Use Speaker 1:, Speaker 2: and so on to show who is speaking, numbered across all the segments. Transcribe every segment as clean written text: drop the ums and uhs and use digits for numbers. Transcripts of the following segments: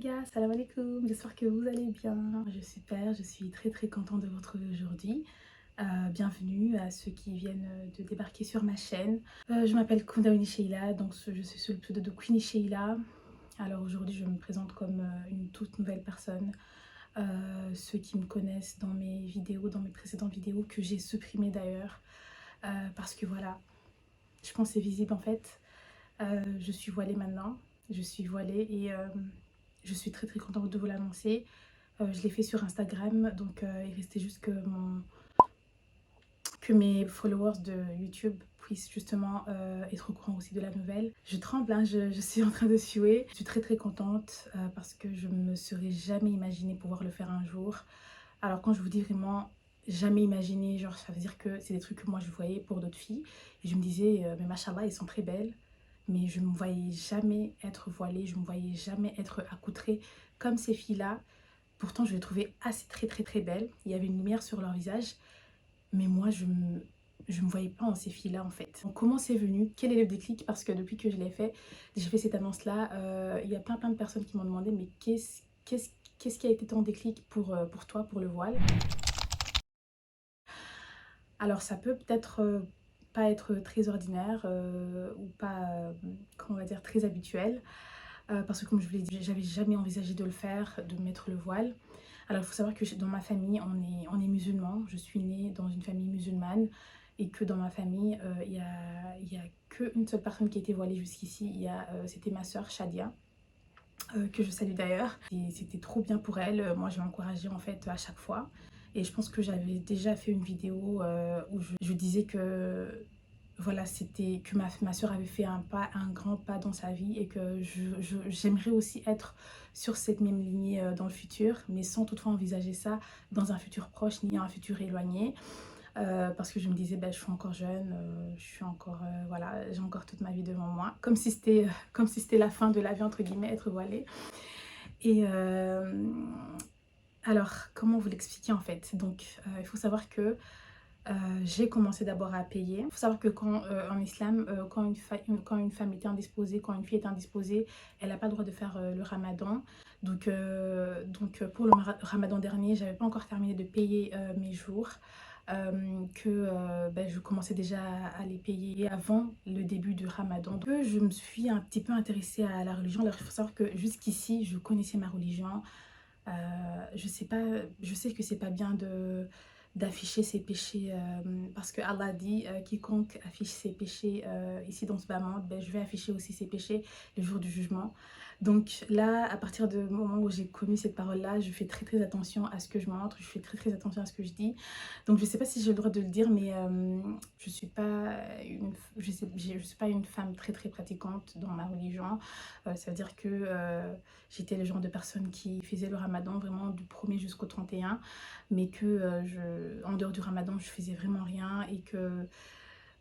Speaker 1: gars, salam alaikum, j'espère que vous allez bien. Je suis très contente de vous retrouver aujourd'hui. Bienvenue à ceux qui viennent de débarquer sur ma chaîne. Je m'appelle Koundaouni Sheila, donc je suis sous le pseudo de Queenie Sheila. Alors aujourd'hui je me présente comme une toute nouvelle personne. Ceux qui me connaissent dans mes vidéos, dans mes précédentes vidéos, que j'ai supprimées d'ailleurs. Parce que voilà, je pense que c'est visible en fait. Je suis voilée maintenant, je suis voilée et je suis très contente de vous l'annoncer. Je l'ai fait sur Instagram, donc il restait juste que mes followers de YouTube puissent justement être au courant aussi de la nouvelle. Je tremble, hein, je suis en train de suer. Je suis très contente parce que je me serais jamais imaginé pouvoir le faire un jour. Alors quand je vous dis vraiment jamais imaginé, genre ça veut dire que c'est des trucs que moi je voyais pour d'autres filles. Et je me disais, mais machallah, elles sont très belles. Mais je ne me voyais jamais être voilée, je ne me voyais jamais être accoutrée comme ces filles-là. Pourtant, je les trouvais assez très belles. Il y avait une lumière sur leur visage. Mais moi, je me voyais pas en ces filles-là en fait. Donc, comment c'est venu? Quel est le déclic? Parce que depuis que je l'ai fait, j'ai fait cette annonce-là, il y a plein de personnes qui m'ont demandé mais qu'est-ce qui a été ton déclic pour toi, pour le voile? Alors ça peut peut-être pas être très ordinaire ou pas, comment on va dire, très habituel. Parce que comme je vous l'ai dit, j'avais jamais envisagé de le faire, de mettre le voile. Alors il faut savoir que dans ma famille, on est musulmans. Je suis née dans une famille musulmane et que dans ma famille, il y a qu'une seule personne qui a été voilée jusqu'ici. C'était ma sœur Shadia. Que je salue d'ailleurs. Et c'était trop bien pour elle. Moi, je l'ai encouragée en fait à chaque fois. Et je pense que j'avais déjà fait une vidéo où je disais que voilà, c'était que ma soeur avait fait un grand pas dans sa vie et que j'aimerais aussi être sur cette même lignée dans le futur, mais sans toutefois envisager ça dans un futur proche ni un futur éloigné. Parce que je me disais, ben, je suis encore jeune, je suis encore, voilà, j'ai encore toute ma vie devant moi. Comme si c'était la fin de la vie, entre guillemets, être voilée. Et alors, comment vous l'expliquer en fait? Donc, il faut savoir que j'ai commencé d'abord à payer. Il faut savoir que en islam, quand une femme était indisposée, quand une fille est indisposée, elle n'a pas le droit de faire le ramadan. Pour le ramadan dernier, j'avais pas encore terminé de payer mes jours. Ben, je commençais déjà à les payer avant le début du ramadan. Donc, je me suis un petit peu intéressée à la religion. Alors, il faut savoir que jusqu'ici, je connaissais ma religion. Euh, je sais pas, je sais que c'est pas bien de d'afficher ses péchés parce que Allah dit quiconque affiche ses péchés ici dans ce bas monde, ben, je vais afficher aussi ses péchés le jour du jugement. Donc là, à partir du moment où j'ai commis cette parole-là, je fais très attention à ce que je montre, je fais très attention à ce que je dis. Donc je sais pas si j'ai le droit de le dire, mais je suis pas je suis pas une femme très pratiquante dans ma religion. Ça veut dire que j'étais le genre de personne qui faisait le ramadan vraiment du 1er jusqu'au 31, mais que en dehors du ramadan, je faisais vraiment rien et que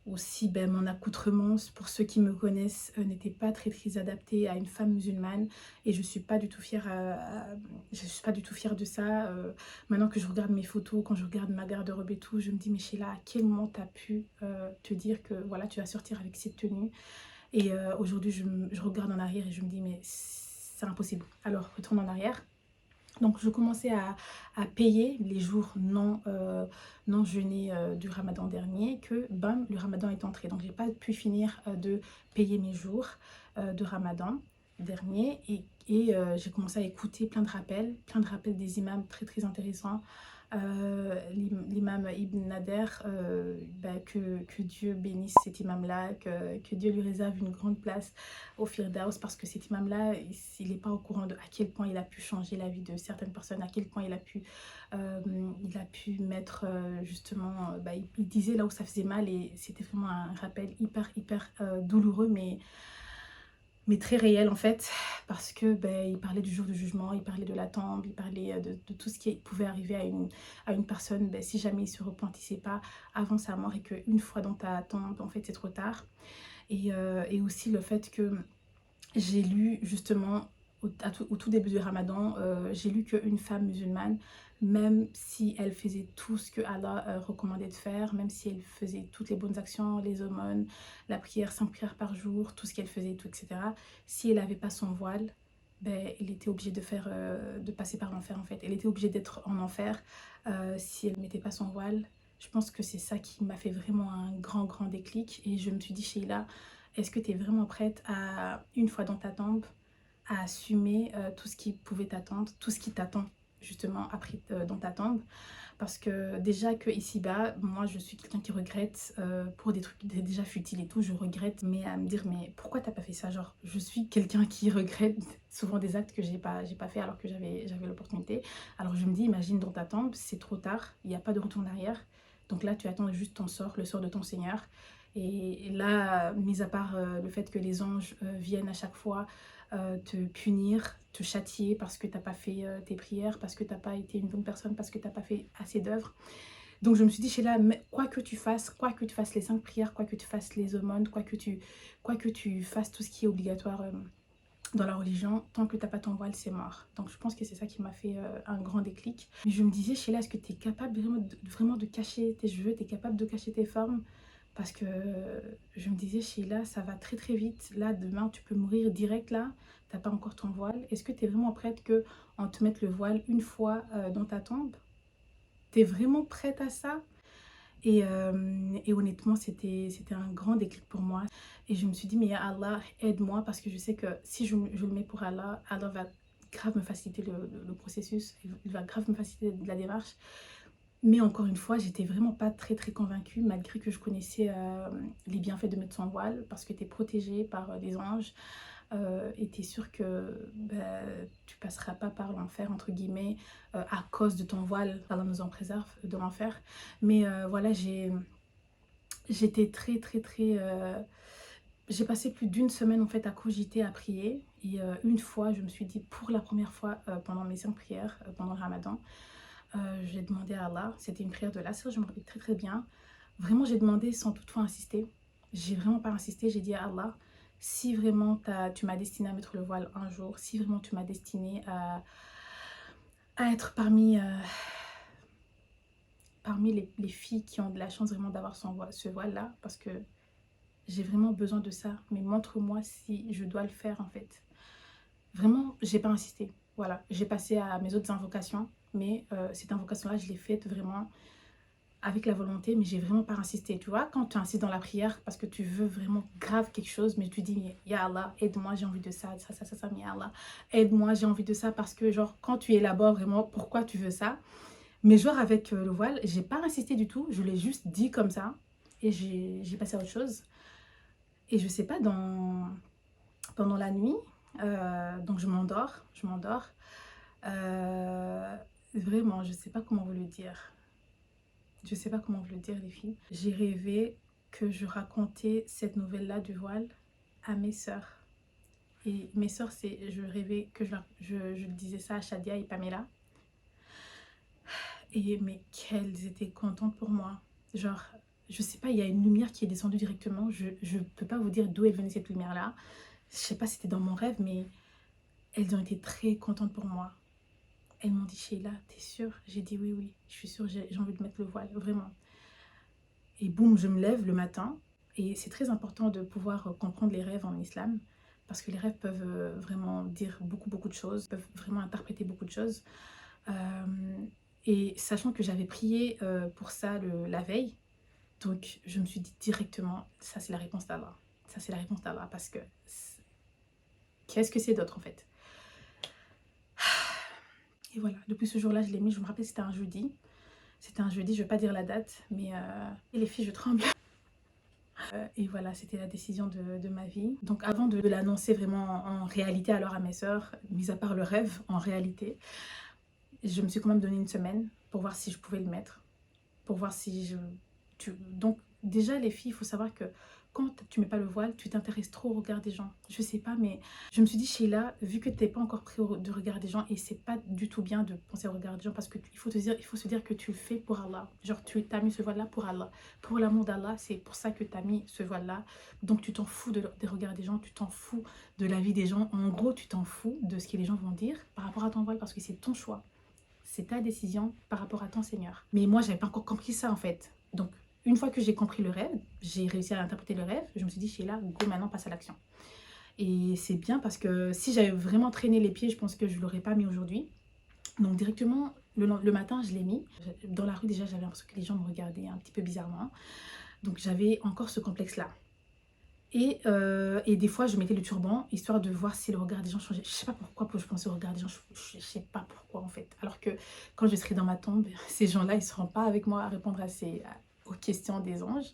Speaker 1: aussi ben, mon accoutrement, pour ceux qui me connaissent, n'était pas très adapté à une femme musulmane et je suis pas du tout fière, je suis pas du tout fière de ça. Maintenant que je regarde mes photos, quand je regarde ma garde-robe et tout, je me dis mais Sheila, à quel moment tu as pu te dire que voilà, tu vas sortir avec cette tenue? Et aujourd'hui, je regarde en arrière et je me dis, mais c'est impossible. Alors, retourne en arrière. Donc, je commençais à payer les jours non jeûnés du ramadan dernier, que bam, le ramadan est entré. Donc, j'ai pas pu finir de payer mes jours de ramadan dernier. J'ai commencé à écouter plein de rappels des imams très intéressants. L'imam Ibn Nader, bah, que Dieu bénisse cet imam-là, que Dieu lui réserve une grande place au Firdaus, parce que cet imam-là, il n'est pas au courant de à quel point il a pu changer la vie de certaines personnes, à quel point il a pu mettre justement, bah, il disait là où ça faisait mal et c'était vraiment un rappel hyper douloureux, mais très réel en fait, parce que ben, il parlait du jour du jugement, il parlait de la tombe, il parlait de tout ce qui pouvait arriver à une personne ben, si jamais il se repentissait pas avant sa mort et qu'une fois dans ta tombe, en fait c'est trop tard. Et aussi le fait que j'ai lu justement au tout début du ramadan, j'ai lu qu'une femme musulmane, même si elle faisait tout ce que Allah recommandait de faire, même si elle faisait toutes les bonnes actions, les aumônes, la prière, 5 prières par jour, tout ce qu'elle faisait, tout, etc. Si elle n'avait pas son voile, ben, elle était obligée de passer par l'enfer en fait. Elle était obligée d'être en enfer si elle ne mettait pas son voile. Je pense que c'est ça qui m'a fait vraiment un grand déclic. Et je me suis dit, Sheila, est-ce que tu es vraiment prête à, une fois dans ta tombe, à assumer tout ce qui pouvait t'attendre, tout ce qui t'attend justement après dans ta tombe? Parce que déjà que ici-bas, moi je suis quelqu'un qui regrette pour des trucs déjà futiles et tout, je regrette, mais à me dire mais pourquoi t'as pas fait ça? Genre je suis quelqu'un qui regrette souvent des actes que j'ai pas fait alors que j'avais l'opportunité. Alors je me dis imagine dans ta tombe, c'est trop tard, il n'y a pas de retour en arrière. Donc là tu attends juste ton sort, le sort de ton Seigneur. Et là, mis à part le fait que les anges viennent à chaque fois te punir, te châtier parce que t'as pas fait tes prières, parce que t'as pas été une bonne personne, parce que t'as pas fait assez d'œuvres. Donc je me suis dit, Sheila, quoi que tu fasses les 5 prières, quoi que tu fasses les aumônes, quoi que tu fasses tout ce qui est obligatoire dans la religion, tant que t'as pas ton voile, c'est mort. Donc je pense que c'est ça qui m'a fait un grand déclic. Mais je me disais, Sheila, est-ce que tu es capable vraiment de cacher tes cheveux, tu es capable de cacher tes formes? Parce que je me disais, Sheila, ça va très vite. Là, demain, tu peux mourir direct là. T'as pas encore ton voile. Est-ce que tu es vraiment prête que on te mette le voile une fois dans ta tombe? Tu es vraiment prête à ça? Et honnêtement, c'était un grand déclic pour moi. Et je me suis dit, mais Allah, aide-moi parce que je sais que si je le mets pour Allah, Allah va grave me faciliter le processus. Il va grave me faciliter la démarche. Mais encore une fois, j'étais vraiment pas très convaincue, malgré que je connaissais les bienfaits de mettre son voile, parce que tu es protégée par des anges, et tu es sûre que bah, tu passeras pas par l'enfer, entre guillemets, à cause de ton voile. Allah nous en préserve de l'enfer. Mais voilà, j'étais j'ai passé plus d'une semaine en fait à cogiter, à prier. Et une fois, je me suis dit, pour la première fois pendant mes 5 prières, pendant le ramadan, j'ai demandé à Allah, c'était une prière de l'Asr, je me rappelle très bien. Vraiment, j'ai demandé sans toutefois insister. J'ai vraiment pas insisté, j'ai dit à Allah, si vraiment tu m'as destiné à mettre le voile un jour, si vraiment tu m'as destiné à être parmi les filles qui ont de la chance vraiment d'avoir ce voile-là, parce que j'ai vraiment besoin de ça, mais montre-moi si je dois le faire en fait. Vraiment, j'ai pas insisté. Voilà, j'ai passé à mes autres invocations, mais cette invocation-là, je l'ai faite vraiment avec la volonté, mais j'ai vraiment pas insisté. Tu vois, quand tu insistes dans la prière parce que tu veux vraiment grave quelque chose, mais tu dis, Ya Allah, aide-moi, j'ai envie de ça, mais Ya Allah, aide-moi, j'ai envie de ça, parce que, genre, quand tu élabores vraiment pourquoi tu veux ça, mais genre, avec le voile, j'ai pas insisté du tout, je l'ai juste dit comme ça, et j'ai passé à autre chose. Et je sais pas, pendant la nuit, donc je m'endors, euh, vraiment, je sais pas comment vous le dire. Je sais pas comment vous le dire, les filles. J'ai rêvé que je racontais cette nouvelle-là du voile à mes sœurs. Et mes sœurs, je rêvais que je disais ça à Shadia et Pamela. Et mais qu'elles étaient contentes pour moi. Genre, je sais pas, il y a une lumière qui est descendue directement. Je peux pas vous dire d'où elle venait cette lumière-là. Je sais pas si c'était dans mon rêve, mais elles ont été très contentes pour moi. Elles m'ont dit, Sheila, t'es sûre? J'ai dit oui, je suis sûre, j'ai envie de mettre le voile, vraiment. Et boum, je me lève le matin. Et c'est très important de pouvoir comprendre les rêves en islam. Parce que les rêves peuvent vraiment dire beaucoup de choses, peuvent vraiment interpréter beaucoup de choses. Euh, et sachant que j'avais prié pour ça la veille, donc je me suis dit directement, ça c'est la réponse d'Allah. Ça c'est la réponse d'Allah parce que qu'est-ce que c'est d'autre en fait? Et voilà, depuis ce jour-là, je l'ai mis, je me rappelle c'était un jeudi. C'était un jeudi, je ne vais pas dire la date, mais et les filles, je tremble. Et voilà, c'était la décision de ma vie. Donc avant de l'annoncer vraiment en réalité alors à mes sœurs, mis à part le rêve, en réalité, je me suis quand même donné une semaine pour voir si je pouvais le mettre. Pour voir si je... Donc déjà les filles, il faut savoir que quand tu mets pas le voile, tu t'intéresses trop au regard des gens. Je sais pas, mais je me suis dit, Sheila, vu que t'es pas encore pris du regard des gens, et c'est pas du tout bien de penser au regard des gens, parce que il faut se dire que tu le fais pour Allah. Genre, tu t'as mis ce voile-là pour Allah. Pour l'amour d'Allah, c'est pour ça que tu as mis ce voile-là. Donc, tu t'en fous des regards des gens, tu t'en fous de la vie des gens. En gros, tu t'en fous de ce que les gens vont dire par rapport à ton voile, parce que c'est ton choix. C'est ta décision par rapport à ton Seigneur. Mais moi, j'avais pas encore compris ça, en fait. Donc, une fois que j'ai compris le rêve, j'ai réussi à interpréter le rêve, je me suis dit, Sheila, go, maintenant, passe à l'action. Et c'est bien parce que si j'avais vraiment traîné les pieds, je pense que je ne l'aurais pas mis aujourd'hui. Donc directement, le matin, je l'ai mis. Dans la rue, déjà, j'avais l'impression que les gens me regardaient un petit peu bizarrement. Donc j'avais encore ce complexe-là. Et des fois, je mettais le turban, histoire de voir si le regard des gens changeait. Je sais pas pourquoi je pensais au regard des gens, je sais pas pourquoi en fait. Alors que quand je serai dans ma tombe, ces gens-là, ils seront pas avec moi à répondre aux questions des anges.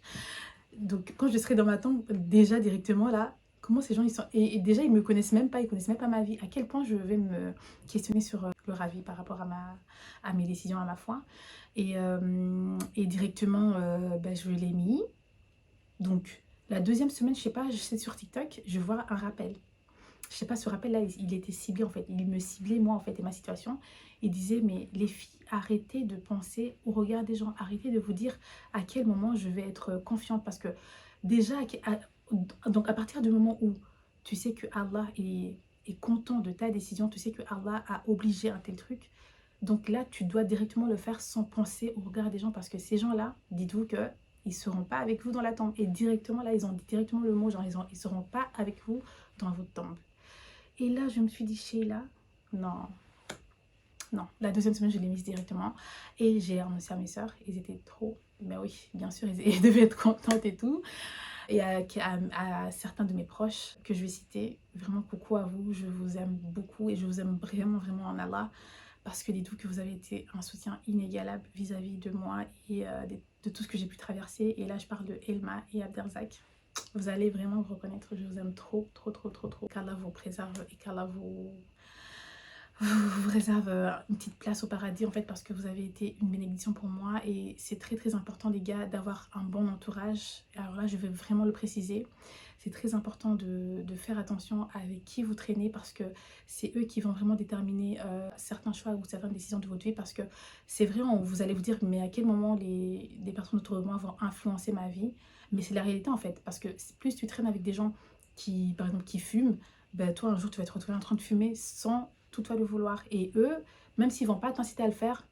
Speaker 1: Donc quand je serai dans ma tombe, déjà directement là, comment ces gens ils sont... Et déjà, ils me connaissent même pas, ils connaissent même pas ma vie. À quel point je vais me questionner sur leur avis par rapport à mes décisions, à ma foi. Et directement, je l'ai mis. Donc, la deuxième semaine, je sais pas, je sais sur TikTok, je vois un rappel. Je sais pas, ce rappel-là, il était ciblé en fait. Il me ciblait moi en fait et ma situation. Il disait, mais les filles, arrêtez de penser au regard des gens. Arrêtez de vous dire à quel moment je vais être confiante. Parce que déjà, donc à partir du moment où tu sais que Allah est content de ta décision, tu sais que Allah a obligé un tel truc. Donc là, tu dois directement le faire sans penser au regard des gens. Parce que ces gens-là, dites-vous que ils seront pas avec vous dans la tombe. Et directement là, ils ont dit directement le mot, genre ils seront pas avec vous dans votre tombe. Et là, je me suis dit, Sheila, non, non. La deuxième semaine, je l'ai mise directement. Et j'ai annoncé à mes sœurs. Ils étaient trop... Mais oui, bien sûr, ils devaient être contentes et tout. Et à certains de mes proches que je vais citer, vraiment coucou à vous. Je vous aime beaucoup et je vous aime vraiment, vraiment en Allah. Parce que dites-vous que vous avez été un soutien inégalable vis-à-vis de moi et de tout ce que j'ai pu traverser. Et là, je parle de Elma et Abderzak. Vous allez vraiment vous reconnaître. Je vous aime trop, trop, trop, trop, trop. Qu'Allah vous préserve et qu'Allah vous réserve une petite place au paradis en fait parce que vous avez été une bénédiction pour moi et c'est très très important les gars d'avoir un bon entourage. Alors là je vais vraiment le préciser, c'est très important de faire attention avec qui vous traînez parce que c'est eux qui vont vraiment déterminer certains choix ou certaines décisions de votre vie parce que c'est vrai, vous allez vous dire mais à quel moment les personnes autour de moi vont influencer ma vie, mais c'est la réalité en fait parce que plus tu traînes avec des gens qui par exemple qui fument, ben, toi un jour tu vas te retrouver en train de fumer sans tout toi le vouloir. Et eux, même s'ils vont pas t'inciter à le faire,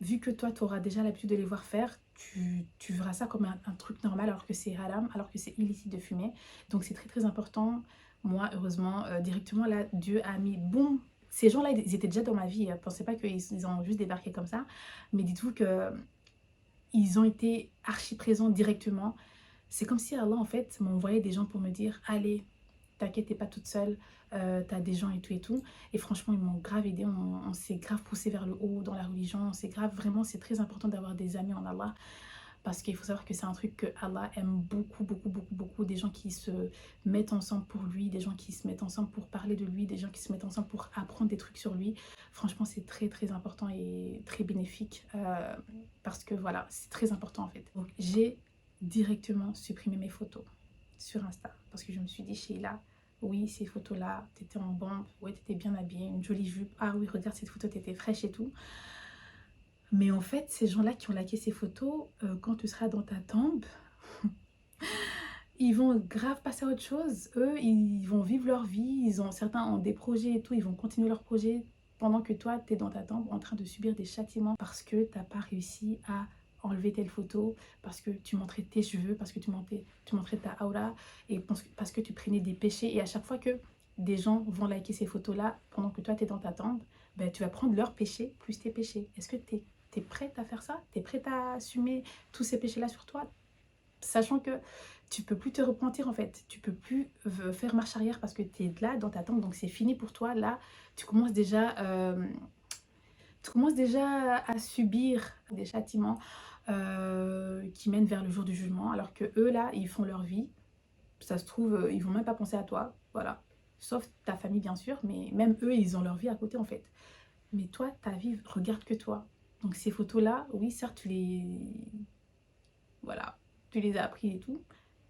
Speaker 1: vu que toi, tu auras déjà l'habitude de les voir faire, tu verras ça comme un truc normal alors que c'est haram, alors que c'est illicite de fumer. Donc c'est très très important. Moi, heureusement, directement là, Dieu a mis bon. Ces gens-là, ils étaient déjà dans ma vie. Pensez pas qu'ils ont juste débarqué comme ça. Mais dites-vous que ils ont été archi présents directement. C'est comme si Allah, en fait, m'envoyait des gens pour me dire, allez, t'inquiète, t'es pas toute seule, t'as des gens et tout et tout. Et franchement, ils m'ont grave aidé, on s'est grave poussé vers le haut dans la religion, on s'est grave, vraiment, c'est très important d'avoir des amis en Allah. Parce qu'il faut savoir que c'est un truc que Allah aime beaucoup, beaucoup, beaucoup, beaucoup. Des gens qui se mettent ensemble pour lui, des gens qui se mettent ensemble pour parler de lui, des gens qui se mettent ensemble pour apprendre des trucs sur lui. Franchement, c'est très, très important et très bénéfique. Parce que voilà, c'est très important en fait. Donc, j'ai directement supprimé mes photos sur Insta. Parce que je me suis dit, Sheila, oui, ces photos-là, t'étais en bombe, ouais, t'étais bien habillée, une jolie jupe. Ah oui, regarde cette photo, t'étais fraîche et tout. Mais en fait, ces gens-là qui ont liké ces photos, quand tu seras dans ta tombe, ils vont grave passer à autre chose. Eux, ils vont vivre leur vie. Certains ont des projets et tout. Ils vont continuer leurs projets pendant que toi, tu es dans ta tombe en train de subir des châtiments parce que tu n'as pas réussi à enlever telle photo, parce que tu montrais tes cheveux, parce que tu montrais ta aura et parce que tu prenais des péchés. Et à chaque fois que des gens vont liker ces photos-là pendant que toi, tu es dans ta tombe, ben, tu vas prendre leurs péchés plus tes péchés. Est-ce que tu es prête à faire ça? Tu es prête à assumer tous ces péchés-là sur toi? Sachant que tu peux plus te repentir en fait, tu peux plus faire marche arrière parce que tu es là dans ta tombe, donc c'est fini pour toi. Là, tu commences déjà à subir des châtiments qui mènent vers le jour du jugement, alors que eux là, ils font leur vie. Ça se trouve, ils vont même pas penser à toi, voilà. Sauf ta famille bien sûr, mais même eux, ils ont leur vie à côté en fait. Mais toi, ta vie regarde que toi. Donc ces photos-là, oui, certes, voilà, tu les as appris et tout,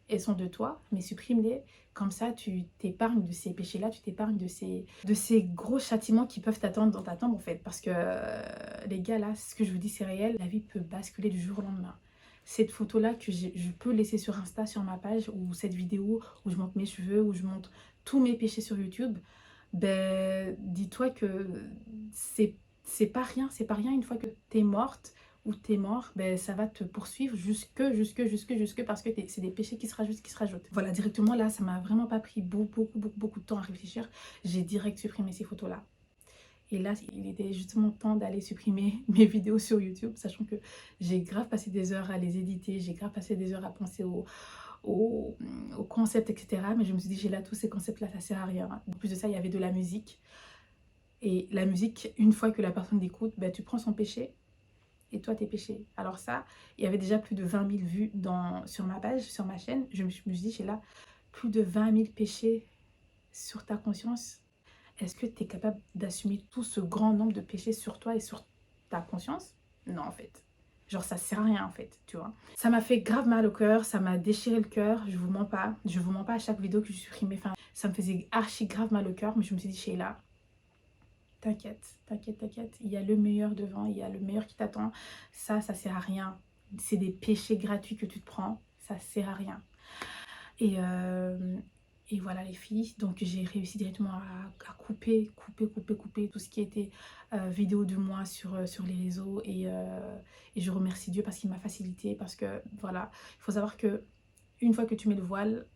Speaker 1: elles sont de toi, mais supprime-les. Comme ça, tu t'épargnes de ces péchés-là, tu t'épargnes de ces gros châtiments qui peuvent t'attendre dans ta tombe, en fait. Parce que, les gars, là, ce que je vous dis, c'est réel. La vie peut basculer du jour au lendemain. Cette photo-là que je peux laisser sur Insta, sur ma page, ou cette vidéo où je montre mes cheveux, où je montre tous mes péchés sur YouTube, ben, dis-toi que c'est pas rien une fois que t'es morte où tu es mort, ben, ça va te poursuivre jusque, parce que c'est des péchés qui se rajoutent, qui se rajoutent. Voilà, directement là, ça m'a vraiment pas pris beaucoup de temps à réfléchir. J'ai direct supprimé ces photos-là. Et là, il était justement temps d'aller supprimer mes vidéos sur YouTube, sachant que j'ai grave passé des heures à les éditer, j'ai grave passé des heures à penser au, au concept, etc. Mais je me suis dit, j'ai là tous ces concepts-là, ça sert à rien. En plus de ça, il y avait de la musique. Et la musique, une fois que la personne l'écoute, ben, tu prends son péché et toi tes péchés. Alors ça, il y avait déjà plus de 20 000 vues sur ma page, sur ma chaîne. Je me suis dit, j'ai là plus de 20 000 péchés sur ta conscience. Est-ce que tu es capable d'assumer tout ce grand nombre de péchés sur toi et sur ta conscience? Non, en fait. Genre, ça sert à rien, en fait, tu vois. Ça m'a fait grave mal au cœur, ça m'a déchiré le cœur, je vous mens pas. Je vous mens pas à chaque vidéo que je supprimais. Enfin, ça me faisait archi grave mal au cœur, mais je me suis dit, Sheila, t'inquiète. Il y a le meilleur devant, il y a le meilleur qui t'attend. Ça sert à rien. C'est des péchés gratuits que tu te prends. Ça sert à rien. Et, euh, et voilà les filles. Donc j'ai réussi directement à couper tout ce qui était vidéo de moi sur les réseaux. Et je remercie Dieu parce qu'il m'a facilité. Parce que voilà, il faut savoir que une fois que tu mets le voile,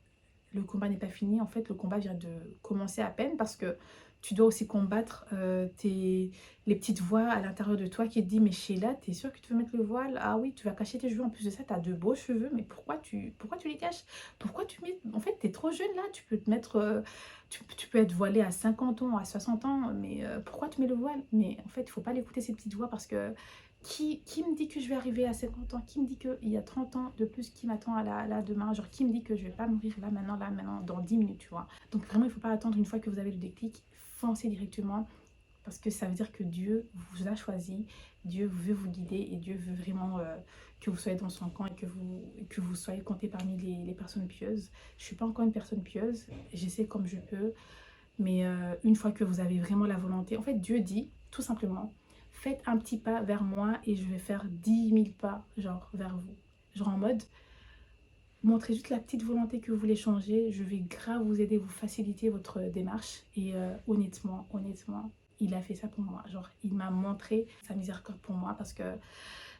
Speaker 1: le combat n'est pas fini. En fait, le combat vient de commencer à peine parce que tu dois aussi combattre les petites voix à l'intérieur de toi qui te disent mais Sheila, t'es sûre que tu veux mettre le voile? Ah oui, tu vas cacher tes cheveux. En plus de ça, tu as de beaux cheveux. Mais pourquoi tu les caches? Pourquoi tu mets... En fait, tu es trop jeune là. Tu peux te mettre... tu peux être voilée à 50 ans, à 60 ans. Mais pourquoi tu mets le voile? Mais en fait, il ne faut pas l'écouter ces petites voix parce que qui me dit que je vais arriver à 50 ans? Qui me dit qu'il y a 30 ans de plus qui m'attend là demain? Genre, qui me dit que je vais pas mourir là, maintenant, dans 10 minutes, tu vois? Donc, vraiment, il ne faut pas attendre une fois que vous avez le déclic. Foncez directement parce que ça veut dire que Dieu vous a choisi, Dieu veut vous guider et Dieu veut vraiment que vous soyez dans son camp et que vous soyez compté parmi les personnes pieuses. Je ne suis pas encore une personne pieuse, j'essaie comme je peux, mais une fois que vous avez vraiment la volonté, en fait, Dieu dit tout simplement, faites un petit pas vers moi et je vais faire 10 000 pas, genre, vers vous. Genre en mode, montrez juste la petite volonté que vous voulez changer, je vais grave vous aider, vous faciliter votre démarche. Et honnêtement, il a fait ça pour moi. Genre, il m'a montré sa miséricorde pour moi parce que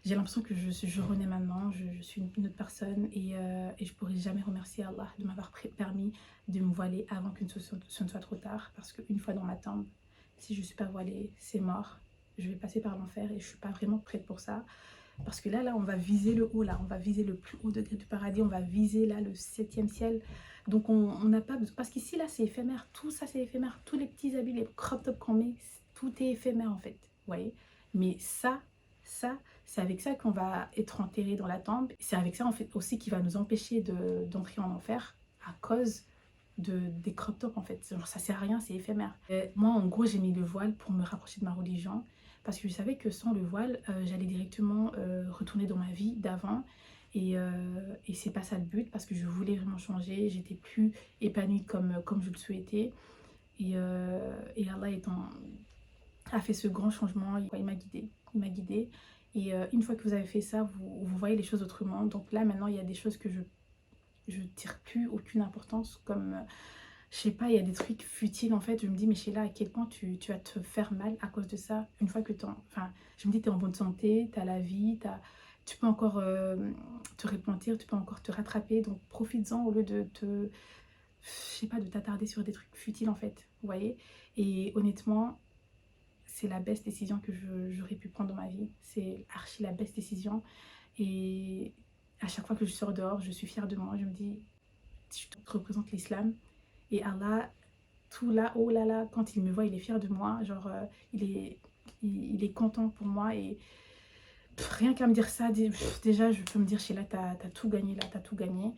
Speaker 1: j'ai l'impression que je renais maintenant, je suis une autre personne et je pourrais jamais remercier Allah de m'avoir permis de me voiler avant que ce ne soit trop tard. Parce qu'une fois dans ma tombe, si je ne suis pas voilée, c'est mort. Je vais passer par l'enfer et je ne suis pas vraiment prête pour ça. Parce que là, on va viser le haut, là. On va viser le plus haut degré du paradis. On va viser, là, le 7e ciel. Donc, on n'a pas besoin... Parce qu'ici, là, c'est éphémère. Tout ça, c'est éphémère. Tous les petits habits, les crop tops qu'on met, tout est éphémère, en fait. Vous voyez? Mais ça, c'est avec ça qu'on va être enterré dans la tombe. C'est avec ça, en fait, aussi qui va nous empêcher d'entrer en enfer à cause des crop tops, en fait. Genre, ça sert à rien, c'est éphémère. Moi, en gros, j'ai mis le voile pour me rapprocher de ma religion. Parce que je savais que sans le voile, j'allais directement retourner dans ma vie d'avant. Et c'est pas ça le but, parce que je voulais vraiment changer. J'étais plus épanouie comme je le souhaitais. Et Allah a fait ce grand changement. Il m'a guidée. Il m'a guidée. Et une fois que vous avez fait ça, vous voyez les choses autrement. Donc là, maintenant, il y a des choses que je tire plus aucune importance. Comme, je sais pas, il y a des trucs futiles en fait. Je me dis, mais Sheila, à quel point tu vas te faire mal à cause de ça une fois que enfin, je me dis, tu es en bonne santé, tu as la vie, tu peux encore te repentir, tu peux encore te rattraper. Donc profites-en au lieu je sais pas, de t'attarder sur des trucs futiles en fait. Vous voyez? Et honnêtement, c'est la best décision que j'aurais pu prendre dans ma vie. C'est archi la best décision. Et à chaque fois que je sors dehors, je suis fière de moi. Je me dis, je représente l'islam. Et Allah, tout là, oh là là, quand il me voit, il est fier de moi. Genre, il est content pour moi. Et rien qu'à me dire ça, déjà, je peux me dire, Sheila, t'as tout gagné là, t'as tout gagné.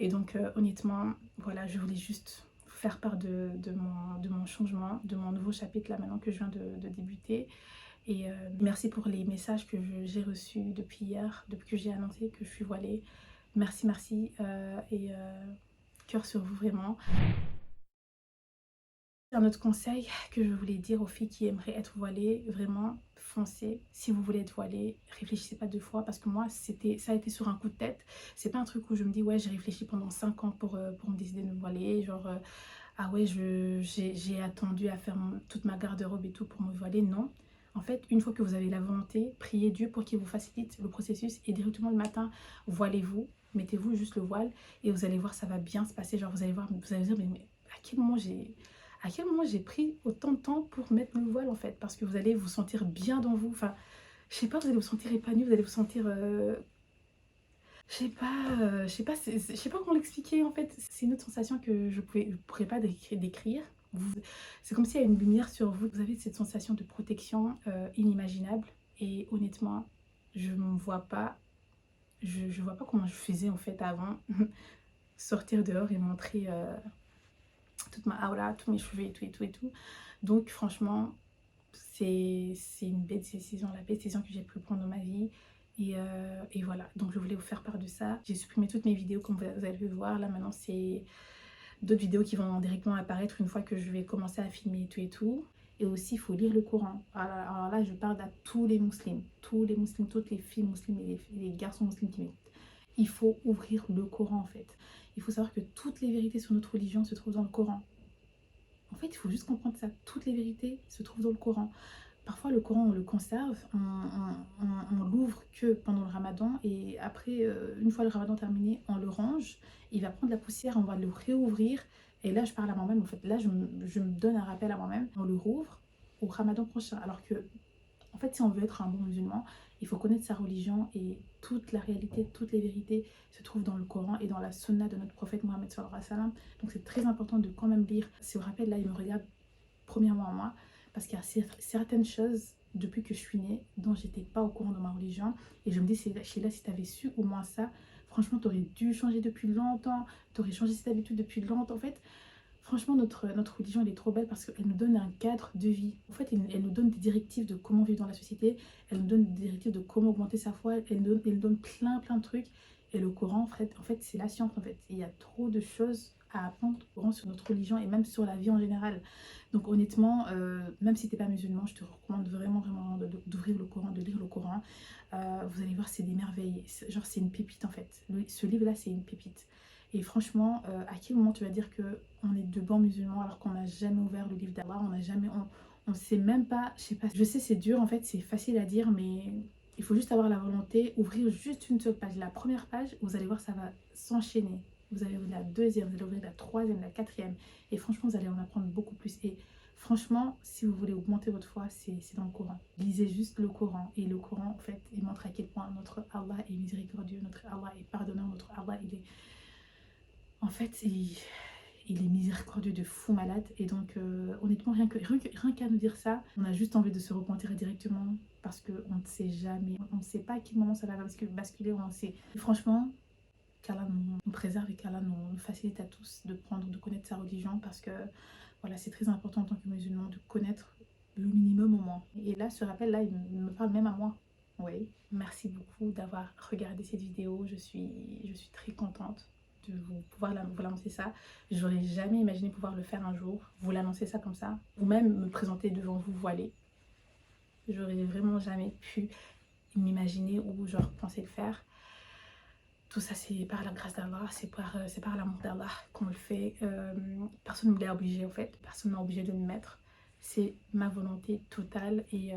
Speaker 1: Et donc, honnêtement, voilà, je voulais juste vous faire part de mon changement, de mon nouveau chapitre là maintenant que je viens de débuter. Et merci pour les messages que j'ai reçus depuis hier, depuis que j'ai annoncé que je suis voilée. Merci. Cœur sur vous vraiment. Un autre conseil que je voulais dire aux filles qui aimeraient être voilées, vraiment foncez. Si vous voulez être voilée, réfléchissez pas deux fois parce que moi ça a été sur un coup de tête. C'est pas un truc où je me dis ouais j'ai réfléchi pendant 5 ans pour me décider de me voiler, genre ah ouais j'ai attendu à faire toute ma garde-robe et tout pour me voiler. Non, En fait, une fois que vous avez la volonté, priez Dieu pour qu'il vous facilite le processus et directement le matin, voilez-vous, mettez-vous juste le voile et vous allez voir, ça va bien se passer. Genre, vous allez voir, vous allez dire, mais à quel moment j'ai pris autant de temps pour mettre le voile en fait? Parce que vous allez vous sentir bien dans vous. Enfin, je sais pas, vous allez vous sentir épanoui, vous allez vous sentir je sais pas, je sais pas comment l'expliquer en fait. C'est une autre sensation que je pourrais pas décrire. C'est comme s'il y a une lumière sur vous. Vous avez cette sensation de protection inimaginable. Et honnêtement, je me vois pas, je vois pas comment je faisais en fait avant. Sortir dehors et montrer toute ma aura, tous mes cheveux et tout et tout et tout. Donc franchement, c'est une belle décision, la belle décision que j'ai pu prendre dans ma vie. Et voilà, donc je voulais vous faire part de ça. J'ai supprimé toutes mes vidéos comme vous avez pu voir. Là maintenant c'est d'autres vidéos qui vont directement apparaître une fois que je vais commencer à filmer et tout et tout. Et aussi il faut lire le Coran. Alors là je parle à tous les musulmans, toutes les filles musulmanes et les garçons musulmans qui m'écoutent. Il faut ouvrir le Coran en fait. Il faut savoir que toutes les vérités sur notre religion se trouvent dans le Coran. En fait, il faut juste comprendre ça. Toutes les vérités se trouvent dans le Coran. Parfois, le Coran, on le conserve, on l'ouvre que pendant le ramadan et après, une fois le ramadan terminé, on le range. Il va prendre la poussière, on va le réouvrir. Et là, je parle à moi-même. En fait, là, je me donne un rappel à moi-même. On le rouvre au ramadan prochain. Alors que en fait, si on veut être un bon musulman, il faut connaître sa religion et toute la réalité, toutes les vérités se trouvent dans le Coran et dans la sunna de notre prophète Mohammed sallallahu alayhi wa sallam. Donc c'est très important de quand même lire. Ce rappel-là, il me regarde premièrement à moi parce qu'il y a certaines choses depuis que je suis née dont j'étais pas au courant de ma religion. Et je me dis, Sheila, si tu avais su au moins ça, franchement, tu aurais dû changer depuis longtemps, tu aurais changé cette habitude depuis longtemps. En fait, franchement, notre religion, elle est trop belle parce qu'elle nous donne un cadre de vie. En fait, elle nous donne des directives de comment vivre dans la société. Elle nous donne des directives de comment augmenter sa foi. Elle nous donne plein de trucs. Et le Coran, en fait c'est la science, en fait. Il y a trop de choses à apprendre au Coran sur notre religion et même sur la vie en général. Donc honnêtement, même si tu n'es pas musulman, je te recommande vraiment d'ouvrir le Coran, de lire le Coran. Vous allez voir, c'est des merveilles. Genre, c'est une pépite, en fait. Ce livre-là, c'est une pépite. Et franchement, à quel moment tu vas dire que on est de bons musulmans alors qu'on n'a jamais ouvert le livre d'Allah, on n'a jamais, on sait même pas, je sais pas, je sais c'est dur en fait, c'est facile à dire, mais il faut juste avoir la volonté, ouvrir juste une seule page. La première page, vous allez voir, ça va s'enchaîner. Vous allez ouvrir la deuxième, vous allez ouvrir la troisième, la quatrième, et franchement, vous allez en apprendre beaucoup plus. Et franchement, si vous voulez augmenter votre foi, c'est dans le Coran. Lisez juste le Coran. Et le Coran, en fait, il montre à quel point notre Allah est miséricordieux, notre Allah est pardonneur, notre Allah, il est en fait, il est miséricordieux de fou malade. Et donc, honnêtement, rien qu'à nous dire ça, on a juste envie de se repentir directement parce qu'on ne sait jamais. On ne sait pas à quel moment ça va basculer. On sait. Et franchement, qu'Allah nous préserve et qu'Allah nous facilite à tous de connaître sa religion parce que voilà, c'est très important en tant que musulman de connaître le minimum au moins. Et là, ce rappel-là, il me parle même à moi. Oui, merci beaucoup d'avoir regardé cette vidéo. Je suis très contente de vous l'annoncer ça. J'aurais jamais imaginé pouvoir le faire un jour, vous l'annoncer ça comme ça, ou même me présenter devant vous voilée. J'aurais vraiment jamais pu m'imaginer ou genre penser le faire. Tout ça c'est par la grâce d'Allah, c'est par l'amour d'Allah qu'on le fait. Personne ne m'y a obligé en fait, personne ne m'a obligé de me mettre. C'est ma volonté totale et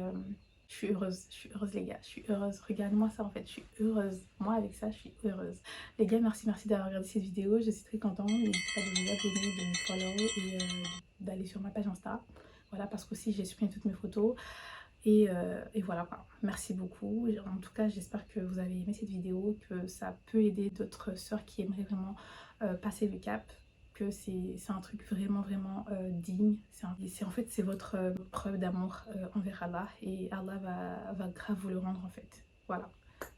Speaker 1: je suis heureuse les gars, je suis heureuse. Regarde-moi ça en fait, je suis heureuse. Moi avec ça, je suis heureuse. Les gars, merci d'avoir regardé cette vidéo, je suis très contente. N'hésitez pas de vous abonner, de me follow et d'aller sur ma page Insta. Voilà, parce qu'aussi j'ai supprimé toutes mes photos. Et voilà quoi. Merci beaucoup. En tout cas, j'espère que vous avez aimé cette vidéo, que ça peut aider d'autres sœurs qui aimeraient vraiment passer le cap. Que c'est un truc vraiment digne. En fait, c'est votre preuve d'amour envers Allah. Et Allah va grave vous le rendre en fait. Voilà.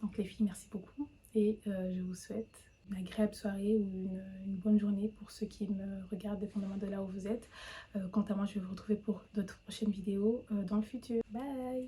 Speaker 1: Donc les filles, merci beaucoup. Et je vous souhaite une agréable soirée ou une bonne journée pour ceux qui me regardent dépendamment de là où vous êtes. Quant à moi, je vais vous retrouver pour d'autres prochaines vidéos dans le futur. Bye!